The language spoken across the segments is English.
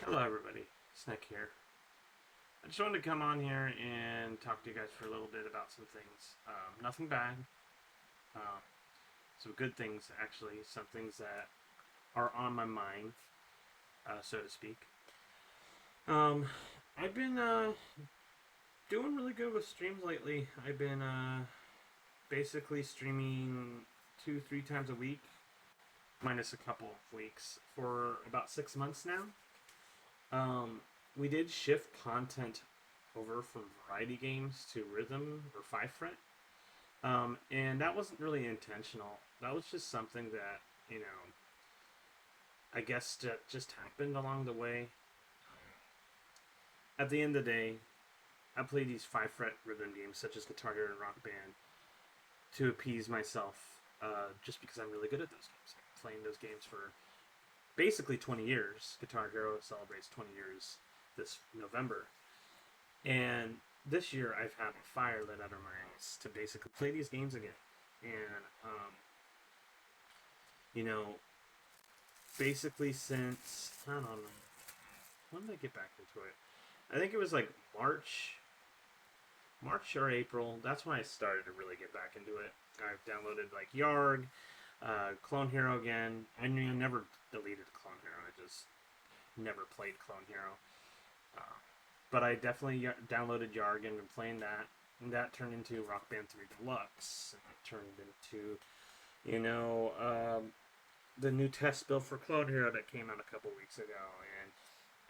Hello, everybody. Snick here. I just wanted to come on here and talk to you guys for a little bit about some things. Nothing bad. Uh, some good things, actually. Some things that are on my mind, so to speak. Um, I've been doing really good with streams lately. I've been basically streaming 2, 3 times a week, minus a couple of weeks, for about 6 months now. Um, we did shift content over from variety games to rhythm or five fret, and that wasn't really intentional. That was just something that I guess that just happened along the way. At the end of the day, I play these five fret rhythm games such as Guitar Hero and Rock Band to appease myself, just because I'm really good at those games. I've been playing those games for basically 20 years. Guitar Hero celebrates 20 years this November. And this year I've had a fire lit under my ass to basically play these games again. And, you know, basically since, I don't know, when did I get back into it? I think it was like March or April. That's when I started to really get back into it. I've downloaded like Yarg, Clone Hero again. I mean, I never deleted Clone Hero. I just never played Clone Hero. Uh, but I definitely downloaded Yarg and been playing that. And that turned into Rock Band 3 Deluxe. And it turned into, you know, the new test build for Clone Hero that came out a couple weeks ago.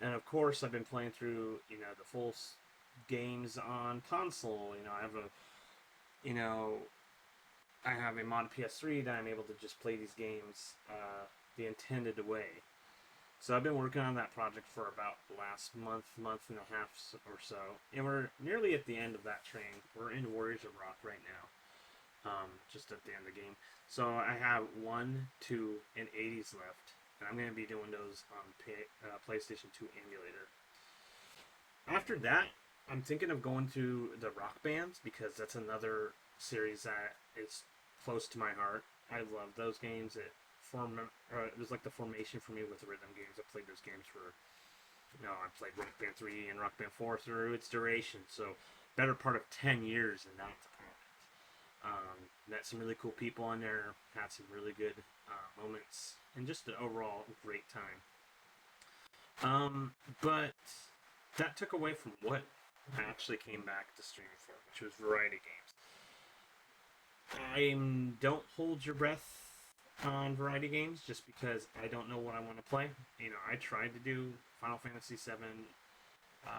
And of course, I've been playing through, the full games on console. You know, I have a mod PS3 that I'm able to just play these games the intended way. So I've been working on that project for about the last month and a half or so, and we're nearly at the end of that train. We're in Warriors of Rock right now, just at the end of the game. So I have 1, 2, and 80s left, and I'm going to be doing those on PlayStation 2 emulator. After that, I'm thinking of going to the Rock Bands because that's another series that is close to my heart. I love those games. It was like the formation for me with the rhythm games. I played those games for, I played Rock Band 3 and Rock Band 4 through its duration. So, better part of 10 years in that department. Met some really cool people on there, had some really good moments, and just an overall great time. But that took away from what I actually came back to streaming for, which was variety games. I don't hold your breath on variety games just because I don't know what I want to play. I tried to do Final Fantasy VII uh,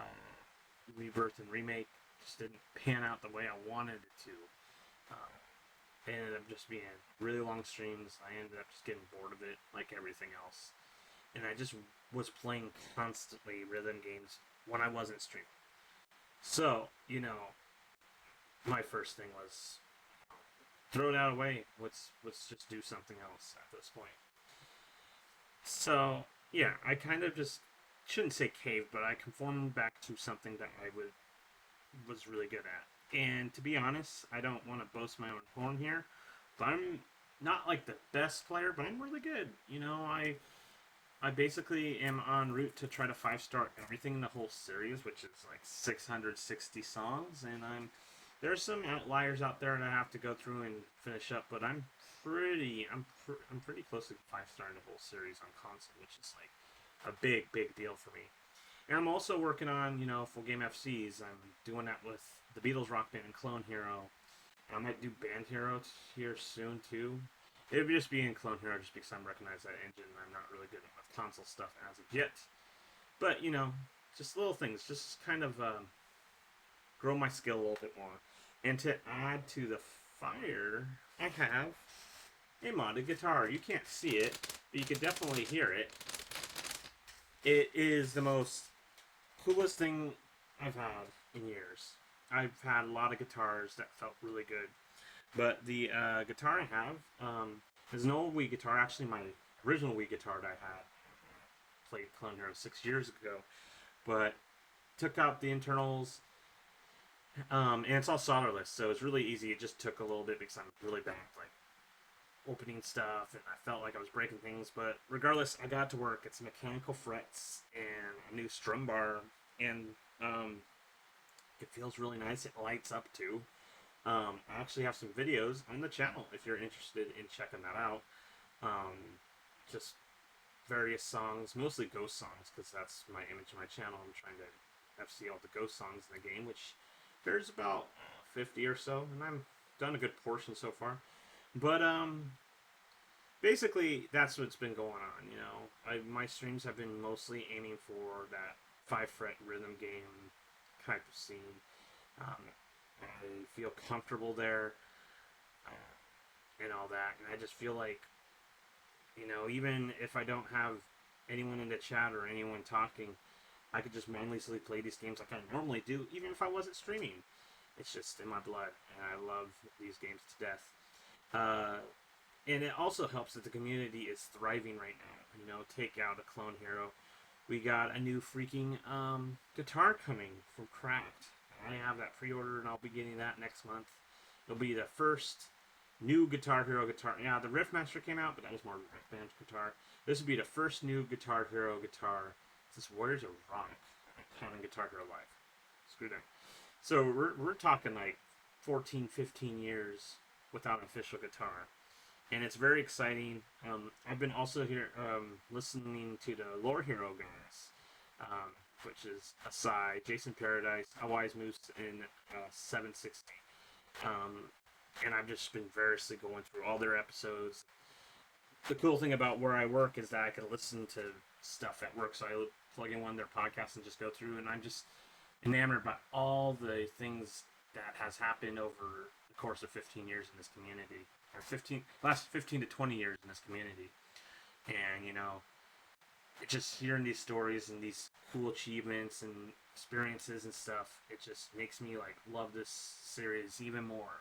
Rebirth and Remake, just didn't pan out the way I wanted it to. It ended up just being really long streams. I ended up just getting bored of it, like everything else. And I just was playing constantly rhythm games when I wasn't streaming. So, my first thing was throw that away. Let's just do something else at this point. So yeah, I kind of just shouldn't say caved, but I conformed back to something that was really good at. And to be honest, I don't want to boast my own horn here, but I'm not like the best player, but I'm really good. I basically am en route to try to 5-star everything in the whole series, which is like 660 songs, and there's some outliers out there that I have to go through and finish up, but I'm pretty close to 5-star the whole series on console, which is like a big deal for me. And I'm also working on full game FCs. I'm doing that with the Beatles Rock Band and Clone Hero. I might do Band Hero here soon too. It would just be in Clone Hero just because I'm recognize that engine. I'm not really good with console stuff as of yet. But just little things, just kind of grow my skill a little bit more. And to add to the fire, I have a modded guitar. You can't see it, but you can definitely hear it. It is the most coolest thing I've had in years. I've had a lot of guitars that felt really good, but the guitar I have is an old Wii guitar. Actually, my original Wii guitar that I had played Clone Hero 6 years ago, but took out the internals. And it's all solderless, so it's really easy. It just took a little bit because I'm really bad at like opening stuff, and I felt like I was breaking things. But regardless, I got to work. It's mechanical frets and a new strum bar, and it feels really nice. It lights up too. I actually have some videos on the channel if you're interested in checking that out. Just various songs, mostly ghost songs, because that's my image of my channel. I'm trying to FC all the ghost songs in the game, which there's about 50 or so, and I've done a good portion so far. But basically, that's what's been going on. You know, my streams have been mostly aiming for that 5 fret rhythm game type of scene. Um, I feel comfortable there and all that, and I just feel like, you know, even if I don't have anyone in the chat or anyone talking, I could just mindlessly play these games like I normally do, even if I wasn't streaming. It's just in my blood, and I love these games to death. And it also helps that the community is thriving right now. You know, take out a Clone Hero. We got a new freaking guitar coming from Cracked. I have that pre-ordered, and I'll be getting that next month. It'll be the first new Guitar Hero guitar. Yeah, the Riffmaster came out, but that was more Riff Band guitar. This would be the first new Guitar Hero guitar. This Warriors of Rock on Guitar Hero Live. Screw that. So we're talking like 14, 15 years without an official guitar. And it's very exciting. I've been also here listening to the Lore Hero guys, which is Asai, Jason Paradise, A Wise Moose, and 760. And I've just been variously going through all their episodes. The cool thing about where I work is that I can listen to stuff at work, so I plug in one of their podcasts and just go through, and I'm just enamored by all the things that has happened over the course of 15 years in this community, or last 15 to 20 years in this community. And, you know, just hearing these stories and these cool achievements and experiences and stuff, it just makes me like love this series even more.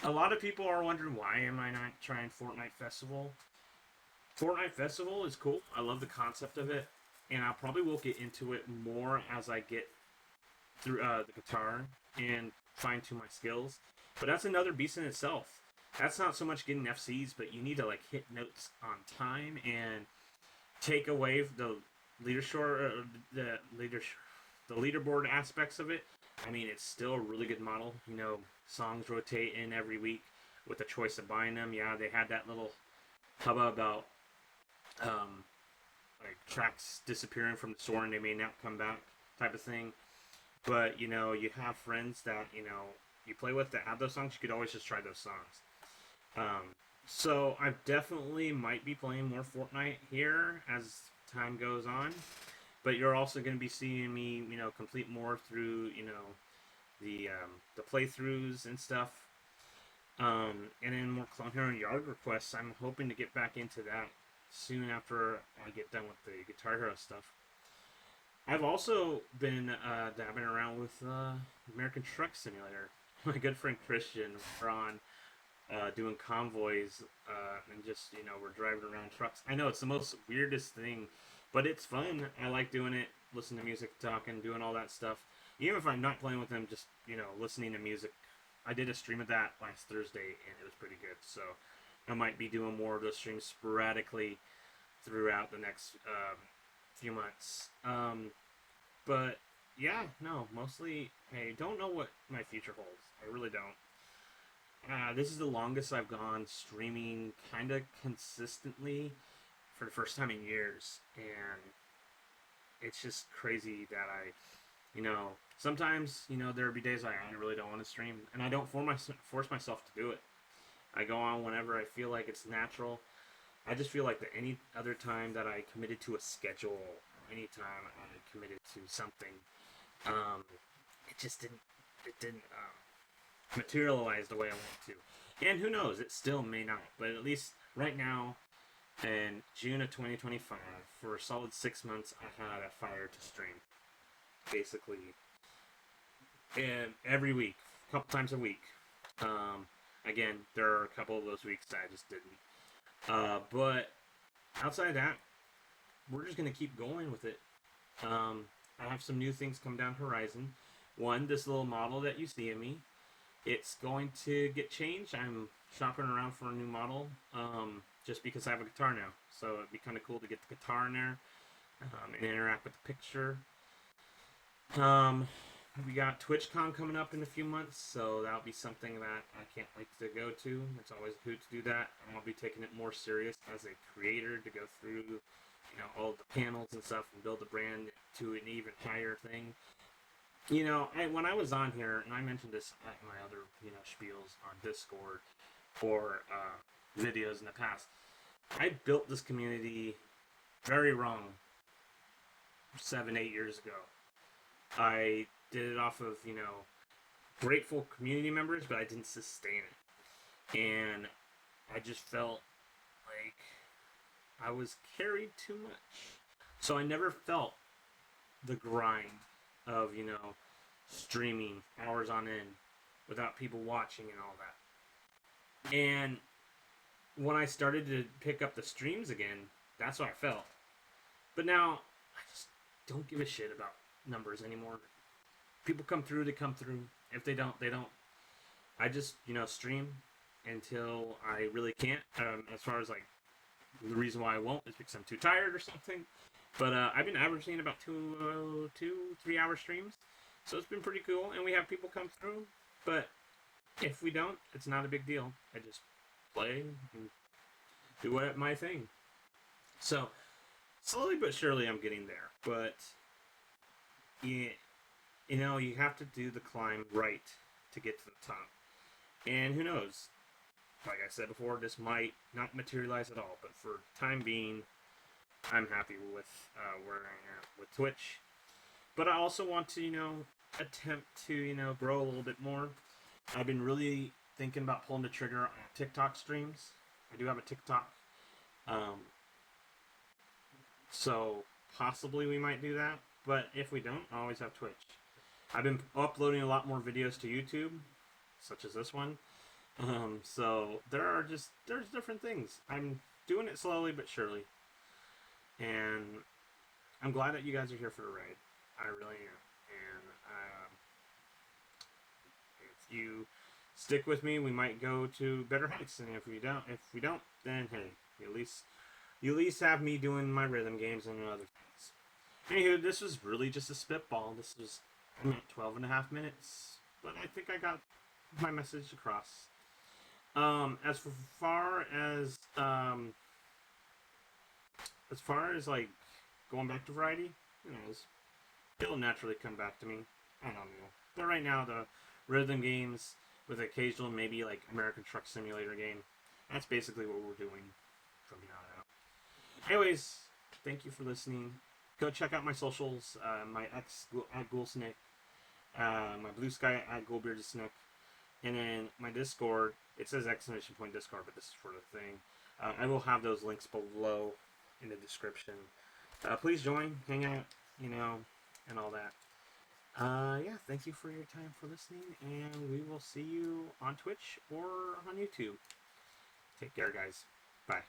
A lot of people are wondering, why am I not trying Fortnite Festival? Fortnite Festival is cool. I love the concept of it, and I probably will get into it more as I get through the guitar and fine-tune my skills. But that's another beast in itself. That's not so much getting FCs, but you need to like hit notes on time and take away the leaderboard aspects of it. I mean, it's still a really good model. You know, songs rotate in every week with the choice of buying them. Yeah, they had that little hubbub about like tracks disappearing from the store and they may not come back type of thing. But, you know, you have friends that, you know, you play with that have those songs. You could always just try those songs. So I definitely might be playing more Fortnite here as time goes on. But you're also going to be seeing me, you know, complete more through, you know, the playthroughs and stuff. And then more Clone Hero and Yard requests. I'm hoping to get back into that soon after I get done with the Guitar Hero stuff. I've also been dabbing around with American Truck Simulator. My good friend Christian, we're on doing convoys and just, you know, we're driving around trucks. I know it's the most weirdest thing, but it's fun. I like doing it, listening to music, talking, doing all that stuff. Even if I'm not playing with them, just, you know, listening to music. I did a stream of that last Thursday, and it was pretty good. So I might be doing more of those streams sporadically throughout the next few months. But yeah, no, mostly I don't know what my future holds. I really don't. This is the longest I've gone streaming kind of consistently for the first time in years, and it's just crazy that you know, sometimes, you know, there'll be days I really don't want to stream, and I don't force myself to do it. I go on whenever I feel like it's natural. I just feel like that any other time that I committed to a schedule, any time I committed to something, it just didn't materialize the way I want to. And who knows, it still may not. But at least right now, in June of 2025, for a solid 6 months, I had a fire to stream. Basically, and every week, a couple times a week. Again, there are a couple of those weeks that I just didn't. But outside of that, we're just going to keep going with it. I have some new things come down horizon. One, this little model that you see in me, it's going to get changed. I'm shopping around for a new model, just because I have a guitar now. So it'd be kind of cool to get the guitar in there, and interact with the picture. Um, we got TwitchCon coming up in a few months, so that'll be something that I can't wait to go to. It's always a hoot to do that. And I'll be taking it more serious as a creator to go through, all the panels and stuff and build the brand to an even higher thing. When I was on here, and I mentioned this at my other, spiels on Discord or videos in the past, I built this community very wrong 7, 8 years ago. I did it off of, grateful community members, but I didn't sustain it. And I just felt like I was carried too much. So I never felt the grind of, streaming hours on end without people watching and all that. And when I started to pick up the streams again, that's what I felt. But now I just don't give a shit about numbers anymore. People come through, they come through. If they don't, they don't. I just, stream until I really can't. As far as like the reason why I won't is because I'm too tired or something. But I've been averaging about 2-3 hour streams, so it's been pretty cool. And we have people come through. But if we don't, it's not a big deal. I just play and do my thing. So slowly but surely, I'm getting there. But yeah, you have to do the climb right to get to the top. And who knows? Like I said before, this might not materialize at all. But for the time being, I'm happy with where I am with Twitch. But I also want to, attempt to, grow a little bit more. I've been really thinking about pulling the trigger on TikTok streams. I do have a TikTok. So possibly we might do that. But if we don't, I always have Twitch. I've been uploading a lot more videos to YouTube, such as this one. So there's different things. I'm doing it slowly but surely. And I'm glad that you guys are here for the ride. I really am. And if you stick with me, we might go to better heights. And if we don't, then hey, you at least have me doing my rhythm games and other things. Anywho, this was really just a spitball. This was 12.5 minutes, but I think I got my message across. As far as like going back to variety, it'll naturally come back to me. I don't know. But right now, the rhythm games with occasional maybe like American Truck Simulator game, that's basically what we're doing from here on out. Anyways, thank you for listening. Go check out my socials. My X at Ghoulsnick, my Bluesky at GhoulbeardedSnook, and then my Discord. It says !Discord, but this is for the thing. I will have those links below in the description. Please join, hang out, and all that. Yeah, thank you for your time for listening, and we will see you on Twitch or on YouTube. Take care, guys. Bye.